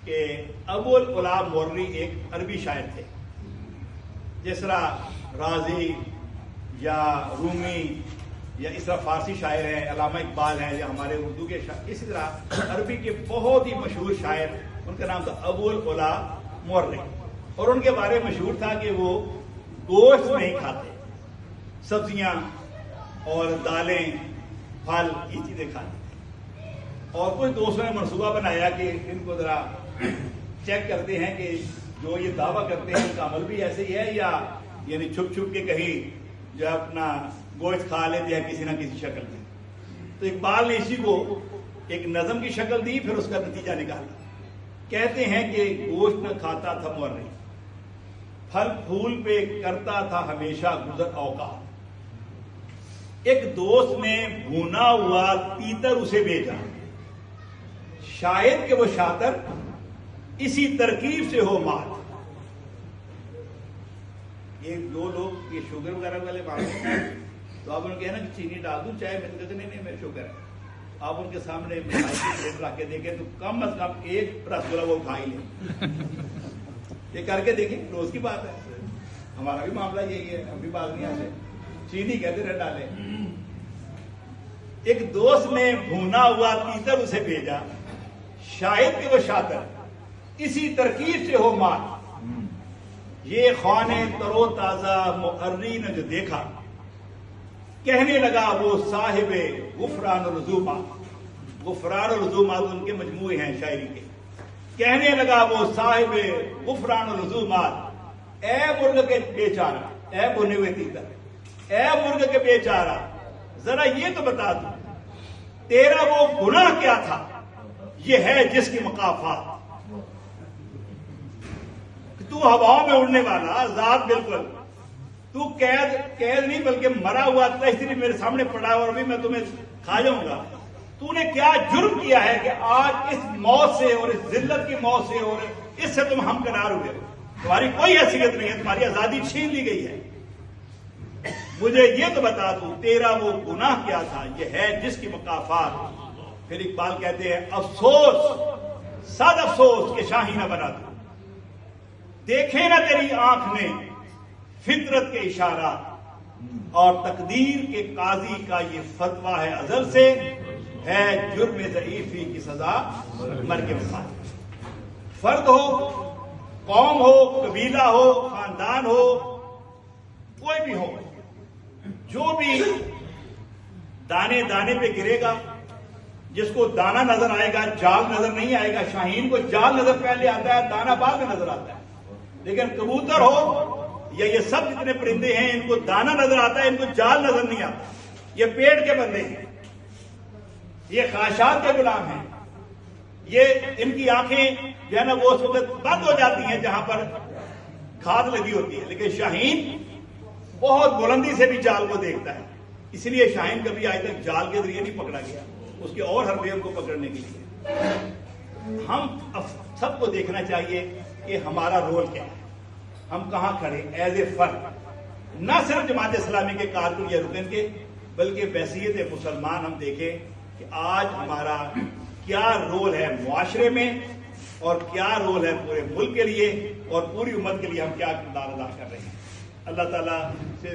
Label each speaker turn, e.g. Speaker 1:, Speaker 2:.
Speaker 1: کہ ابو العلا موری ایک عربی شاعر تھے، جس طرح رازی یا رومی یا اس طرح فارسی شاعر ہیں، علامہ اقبال ہیں، یا ہمارے اردو کے شاعر، اسی طرح عربی کے بہت ہی مشہور شاعر، ان کا نام تھا ابو العلا موری، اور ان کے بارے میں مشہور تھا کہ وہ گوشت نہیں کھاتے، سبزیاں اور دالیں، پھل، یہ چیزیں کھاتے تھے۔ اور کچھ دوستوں نے منصوبہ بنایا کہ ان کو ذرا چیک کرتے ہیں کہ جو یہ دعویٰ کرتے ہیں ان کا عمل بھی ایسے ہی ہے، یا یعنی چھپ چھپ کے کہیں جو اپنا گوشت کھا لیتے ہیں کسی نہ کسی شکل میں۔ تو اقبال نے اسی کو ایک نظم کی شکل دی، پھر اس کا نتیجہ نکالا۔ کہتے ہیں کہ گوشت نہ کھاتا تھا موری، پھل پھول پہ کرتا تھا ہمیشہ گزر اوقات، ایک دوست نے بھونا ہوا تیتر اسے بھیجا، شاید کہ وہ شاطر اسی ترکیب سے ہو مات۔ یہ دو لوگ یہ شوگر وغیرہ والے معاملے ہیں، تو آپ ان کے نا کہ چینی ڈال دوں چائے میں، تو کہتے نہیں میرے شوگر ہے۔ آپ ان کے سامنے مٹھائی کی پلیٹ رکھ کے دیکھیں تو کم از کم ایک رسگلہ وہ کھا ہی لیں۔ یہ کر کے دیکھیں، روز کی بات ہے، ہمارا بھی معاملہ یہی ہے، ہم بھی بعض نہیں آتے، چینی کہتے رہ ڈالے۔ ایک دوست نے بھونا ہوا تیتر اسے بھیجا، شاید کہ وہ شاطر اسی ترکیب سے ہو مات، یہ خوانے ترو تازہ محری نے جو دیکھا، کہنے لگا وہ صاحب غفران العظومات، غفران العظومات ان کے مجموعے ہیں شاعری کے، کہنے لگا وہ صاحب غفران العظومات، اے مرغ کے بیچارہ، اے بھنے ہوئے تیتر، اے مرغ کے بیچارہ، ذرا یہ تو بتا دو تیرا وہ گناہ کیا تھا، یہ ہے جس کی مقافات، تو ہوا میں اڑنے والا ذات، بالکل تو قید نہیں بلکہ مرا ہوا تشتری میرے سامنے پڑا اور ابھی میں تمہیں کھا جاؤں گا۔ تو نے کیا جرم کیا ہے کہ آج اس موت سے اور اس ذلت کی موت سے اور اس سے تم ہمکنار ہوئے ہو؟ تمہاری کوئی حیثیت نہیں ہے، تمہاری آزادی چھین لی گئی ہے، مجھے یہ تو بتا دو تیرا وہ گناہ کیا تھا، یہ ہے جس کی مقافات۔ پھر اقبال کہتے ہیں افسوس صد افسوس کہ شاہی نہ بنا دو، دیکھے نہ تیری آنکھ نے فطرت کے اشارات، اور تقدیر کے قاضی کا یہ فتویٰ ہے ازل سے، ہے جرم ضعیفی کی سزا مر کے مثال۔ فرد ہو، قوم ہو، قبیلہ ہو، خاندان ہو، کوئی بھی ہو، جو بھی دانے دانے پہ گرے گا، جس کو دانا نظر آئے گا جال نظر نہیں آئے گا۔ شاہین کو جال نظر پہلے آتا ہے، دانا بعد میں نظر آتا ہے، لیکن کبوتر ہو یا یہ سب جتنے پرندے ہیں ان کو دانا نظر آتا ہے، ان کو جال نظر نہیں آتا۔ یہ پیڑ کے بندے ہیں، یہ خواہشات کے غلام ہیں، یہ ان کی آنکھیں جو ہے نا وہ اس وقت بند ہو جاتی ہیں جہاں پر کھاد لگی ہوتی ہے، لیکن شاہین بہت بلندی سے بھی جال کو دیکھتا ہے، اس لیے شاہین کبھی آج تک جال کے ذریعے نہیں پکڑا گیا، اس کے اور حربے کو پکڑنے کے لیے۔ ہم سب کو دیکھنا چاہیے کہ ہمارا رول کیا ہے، ہم کہاں کھڑے ایز اے فرد، نہ صرف جماعت اسلامی کے کارکن یا رکن کے، بلکہ بحیثیت مسلمان ہم دیکھیں کہ آج ہمارا کیا رول ہے معاشرے میں، اور کیا رول ہے پورے ملک کے لیے اور پوری امت کے لیے، ہم کیا کردار ادا کر رہے ہیں۔ اللہ تعالیٰ سے